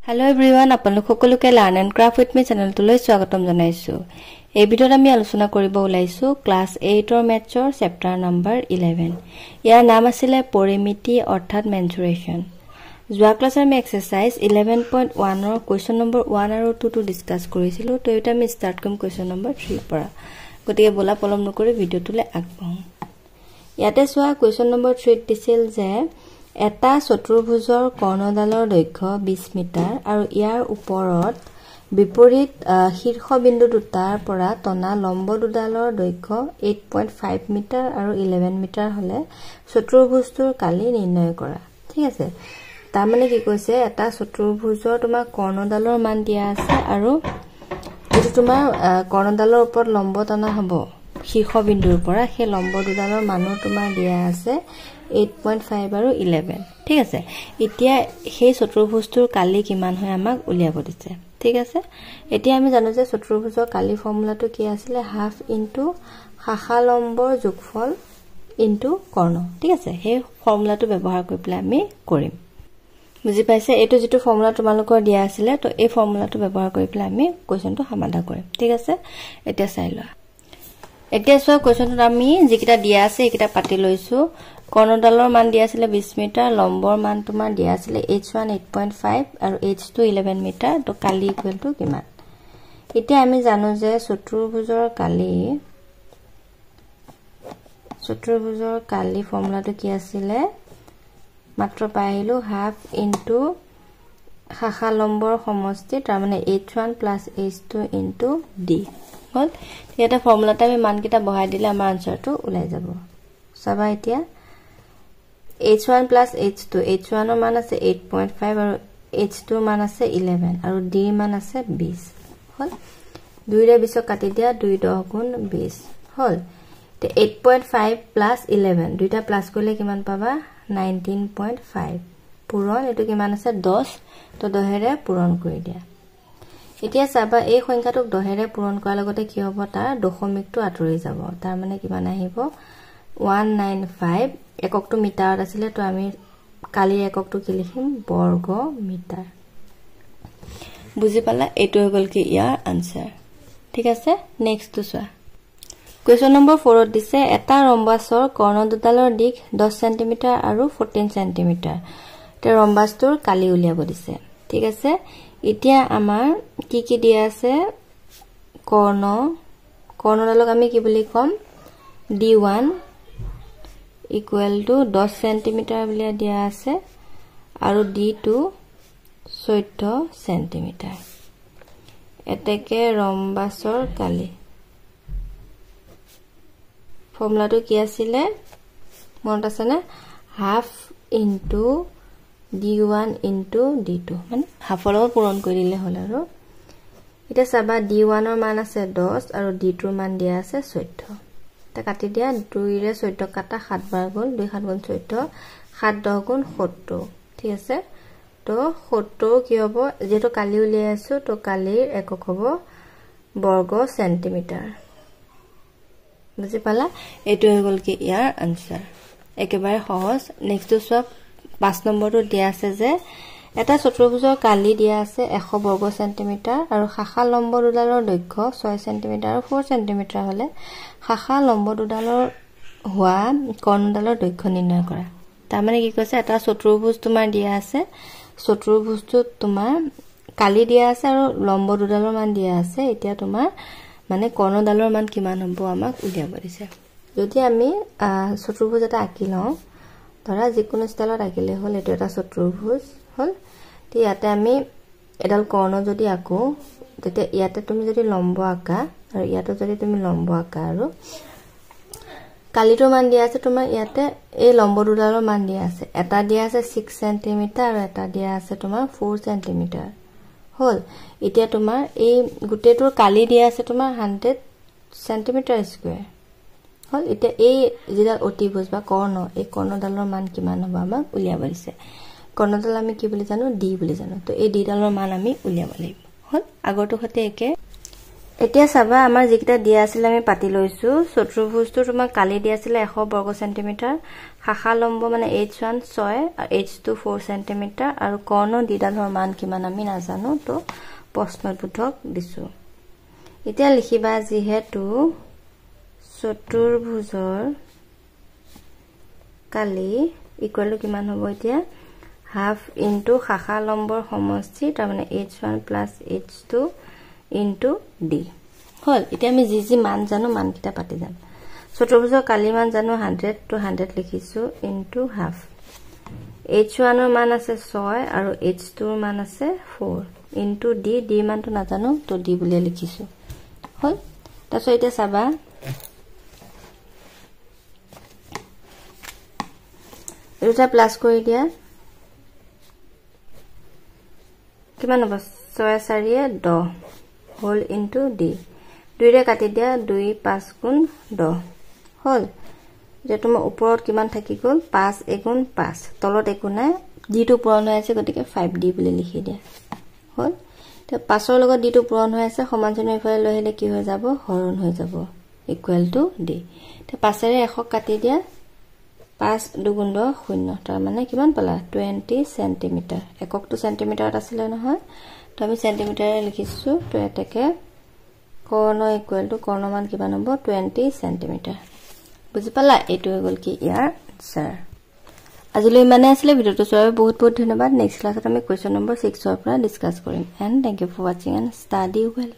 Hello everyone, আপোনালোক সকলোকে learn and craft with মি চেনেলটোলৈ স্বাগতম জনাইছো। এই ভিডিঅ'ত আমি আলোচনা কৰিব ওলাইছো ক্লাছ 8 ৰ মেথছৰ চেপ্টাৰ নম্বৰ 11। ইয়াৰ নাম আছিল পৰিমিতি অৰ্থাৎ মেনচুৰেচন। যোৱা ক্লাছত আমি এক্সাৰসাইজ 11.1 ৰ কোৱেশ্চন নম্বৰ 1 আৰু 2 টো ডিসকাস কৰিছিলো। তো এটা আমি স্টাৰ্ট কৰিম কোৱেশ্চন নম্বৰ 3 পৰা। গতিকে বলা পলম নকৰি ভিডিঅ'টোলৈ আগবাঢ়ো। ইয়াতে চোৱা কোৱেশ্চন নম্বৰ 3 দিছিল যে এটা চতুৰ্ভুজৰ কৰ্ণডালৰ দৈৰ্ঘ্য 20 মিটাৰ আৰু ইয়াৰ ওপৰত বিপৰীত শীৰ্ষবিন্দু দুটাৰ পৰা টনা লম্ব দুডালৰ দৈৰ্ঘ্য 8.5 মিটাৰ আৰু 11 মিটাৰ হলে চতুৰ্ভুজটোৰ কালি নিৰ্ণয় কৰা। ঠিক আছে, তাৰ মানে কি কৈছে এটা চতুৰ্ভুজৰ তোমাৰ কৰ্ণডালৰ মান দিয়া আছে আৰু যেটো তোমাৰ কৰ্ণডালৰ ওপৰত লম্ব টনা হ'ব শীৰ্ষবিন্দুৰ পৰা সেই লম্ব দুডালৰ মানো তোমাৰ দিয়া আছে 8.5 আৰু 11। ঠিক আছে, এতিয়া সেই চতুৰ্ভুজটোৰ কালি কিমান হয় আমাক উলিয়াব দিছে। ঠিক আছে, এতিয়া আমি জানো যে চতুৰ্ভুজৰ কালি ফৰ্মুলাটো কি আছিল হাফ ইনটু শাখা লম্বৰ যোগফল ইনটু কৰ্ণ। ঠিক আছে, সেই ফৰ্মুলাটো ব্যৱহাৰ কৰি পেলাই আমি কৰিম। বুজি পাইছে? এইটো যেটো ফৰ্মুলা তোমালোকৰ দিয়া আছিল তো এই ফৰ্মুলাটো ব্যৱহাৰ কৰি পেলাই আমি কোৱেশ্চনটো সমাধান কৰিম। ঠিক আছে, এতিয়া চাই লোৱা। এতিয়া চোৱা কোৱেশ্চনটোত আমি যিকিটা দিয়া আছে এইকিটা পাতি লৈছো। কৰ্ণডালৰ মান দিয়া আছিল 20 মিটাৰ, লম্বৰ মান তোমাৰ দিয়া আছিল h1 8.5 আৰু h2 11 মিটাৰ। তো কালি ইকুৱেল টু কিমান? এতিয়া আমি জানো যে চতুৰ্ভুজৰ কালি ফৰ্মুলাটো কি আছিল মাত্ৰ পাইলো হাফ ইনটু শাখা লম্বৰ সমষ্টি তাৰ মানে h1 plus h2 into d হল। এটা ফৰ্মুলাতে আমি মানকিটা বহাই দিলে আমাৰ আনসাৰটো ওলাই যাব। চাবা এতিয়া h1 plus h2 h1 ৰ মান আছে 8.5 আৰু h2 ৰ মান আছে 11 আৰু d ৰ মান আছে 20 হল। 2 ৰে 20 কাটি দিয়া 2 10 গুণ 20 হল। তে 8.5 plus 11 দুইটা প্লাস কৰিলে কিমান পাবা 19.5 পূৰণ এটো কিমান আছে 10 তো 10 ৰে পূৰণ কৰি দিয়া। এতিয়া চাবা এই সংখ্যাটোক 10 ৰে পূৰণ কৰাৰ লগতে কি হ'ব তাৰ দশমিকটো আঁতৰি যাব। তাৰ মানে কিমান আহিব 195 এককটো মিটাৰত আছিল তো আমি কালি এককটো কি লিখিম বৰ্গ মিটাৰ। বুজি পালা? এইটো হৈ গল কি ইয়াৰ আনসাৰ। ঠিক আছে, নেক্সট টু চোৱা। কোৱেশ্চন নম্বৰ 4 ত দিছে এটা ৰম্বাসৰ কৰ্ণ দুডালৰ দিশ 10 cm আৰু 14 cm। তে ৰম্বাসটোৰ কালি উলিয়াব দিছে। ঠিক আছে, এতিয়া আমাৰ কি কি দিয়া আছে কৰ্ণডালক আমি কি বুলি কম d1 equal to 10 cm বুলি দিয়া আছে আৰু d2 14 cm। এতেকে ৰম্বাসৰ কালি ফৰ্মুলাটো কি আছিল মনত আছে না half into d1 into d2 মানে হাফৰ লগত পূৰণ কৰি দিলে হল। আৰু এটা চাবা d1 ৰ মান আছে 10 আৰু d2 ৰ মান দিয়া আছে 14। তা কাটি দিয়া 2 ৰে 14 কাটা 7 বাৰ গল 2 7 গুণ 14 7 10 গুণ 70। ঠিক আছে, তো 70 কি হ'ব যেটো কালি উলিয়াই আছো তো কালিৰ একক হ'ব বৰ্গ সেন্টিমিটাৰ। বুজি পালা? এইটো হৈ গল কি ইয়াৰ আনসাৰ। একেবাৰে সহজ। নেক্সট সব 5 নম্বৰটো দিয়া আছে যে এটা চতুৰ্ভুজৰ কালি দিয়া আছে 100 বৰ্গ সেন্টিমিটাৰ আৰু শাখা লম্ব দুডালৰ দৈৰ্ঘ্য 6 সেন্টিমিটাৰ আৰু 4 সেন্টিমিটাৰ হলে শাখা লম্ব দুডালৰ হোৱা কৰ্ণডালৰ দৈৰ্ঘ্য নিৰ্ণয় কৰা। তাৰ মানে কি কৈছে এটা চতুৰ্ভুজ তোমাৰ দিয়া আছে, চতুৰ্ভুজটো তোমাৰ কালি দিয়া আছে আৰু লম্ব দুডালৰ মান দিয়া আছে। এতিয়া তোমাৰ মানে কৰ্ণডালৰ মান কিমান হ'ব আমাক উলিয়াব দিছে। যদি আমি চতুৰ্ভুজ এটা আঁকি লওঁ ধৰা যিকোনো ষ্টাইলত আঁকিলে হল এটো এটা চতুৰ্ভুজ হল। তে ইয়াতে আমি এডাল কৰ্ণ যদি আঁকো তেতিয়া ইয়াতে তুমি যদি লম্ব আঁকা আৰু ইয়াতে যদি তুমি লম্ব আঁকা আৰু কালিটোৰ মান দিয়া আছে তোমাৰ ইয়াতে এই লম্ব দুডালৰ মান দিয়া আছে। এটা দিয়া আছে 6 cm আৰু এটা দিয়া আছে তোমাৰ 4 cm হল। এতিয়া তোমাৰ এই গুটেটোৰ কালি দিয়া আছে তোমাৰ 100 cm স্কয়াৰ হল। এতিয়া এই যেডাল অতিভুজ বা কৰ্ণ এই কৰ্ণডালৰ মান কিমান হ'ব আমাক উলিয়াব দিছে। কৰ্ণডাল আমি কি বুলি জানো d বুলি জানো। তো এই d ডালৰ মান আমি উলিয়াব লাগিব হল। আগৰটো হতে একে এতিয়া চাবা আমাৰ যিকিটা দিয়া আছিল আমি পাতি লৈছো চতুৰ্ভুজটো তোমাক কালি দিয়া আছিল 100 বৰ্গ সেন্টিমিটাৰ শাখা লম্ব মানে h1 6 আৰু h2 4 সেন্টিমিটাৰ আৰু কৰ্ণ দিদালৰ মান কিমান আমি নাজানো তো প্ৰশ্নত বুধক দিছো এতিয়া লিখিবা যিহেতু চতুৰ্ভুজৰ কালি ইকুৱেল টু কিমান হ'ব এতিয়া হাফ ইনটু শাখা লম্বৰ সমষ্টি তাৰ মানে h1 + h2 into d হল এতিয়া আমি যি মান জানো মান কিটা পাতি যাম চতুৰ্ভুজৰ কালি মান জানো 100 to 100 লিখিছো into half h1 ৰ মান আছে 6 আৰু h2 ৰ মান আছে 4 into d d মানটো নাজানো তো d বুলি লিখিছো হল তাছত এতিয়া চাবা এটা প্লাস কৰি দিয়া কিমান হ'ব 6 4 10 whole into d 2 ৰে কাটি দিয়া 2 5 গুণ 10 হল যে তোমাৰ ওপৰত কিমান থাকি গল 5 গুণ 5 তলত একো নাই d টো পূৰণ হৈ আছে গতিকে 5d বুলি লিখি দিয়া হল তে 5 ৰ লগত d টো পূৰণ হৈ আছে সমান চিহ্ন ইফালে লৈ আহিলে কি হৈ যাব হৰণ হৈ যাব ইকুৱেল টু d তে 5 ৰে 100 কাটি দিয়া 5 দুগুণ 0 তাৰ মানে কিমান পালা 20 সেন্টিমিটাৰ এককটো সেন্টিমিটাৰত আছিল নহয় তো আমি সেন্টিমিটাৰে লিখিছো তো এটাকে কৰ্ণ ইকুৱেল টু কৰ্ণ মান কিমান হ'ব 20 সেন্টিমিটাৰ বুজি পালা এটো হৈ গল কি ইয়াৰ আনসাৰ আজিলৈ মানে আছিল ভিডিওটো চোৱাৰ বহুত বহুত ধন্যবাদ নেক্সট ক্লাছত আমি কোৱেশ্চন নম্বৰ 6 ৰ পৰা ডিসকাস কৰিম and thank you for watching and study well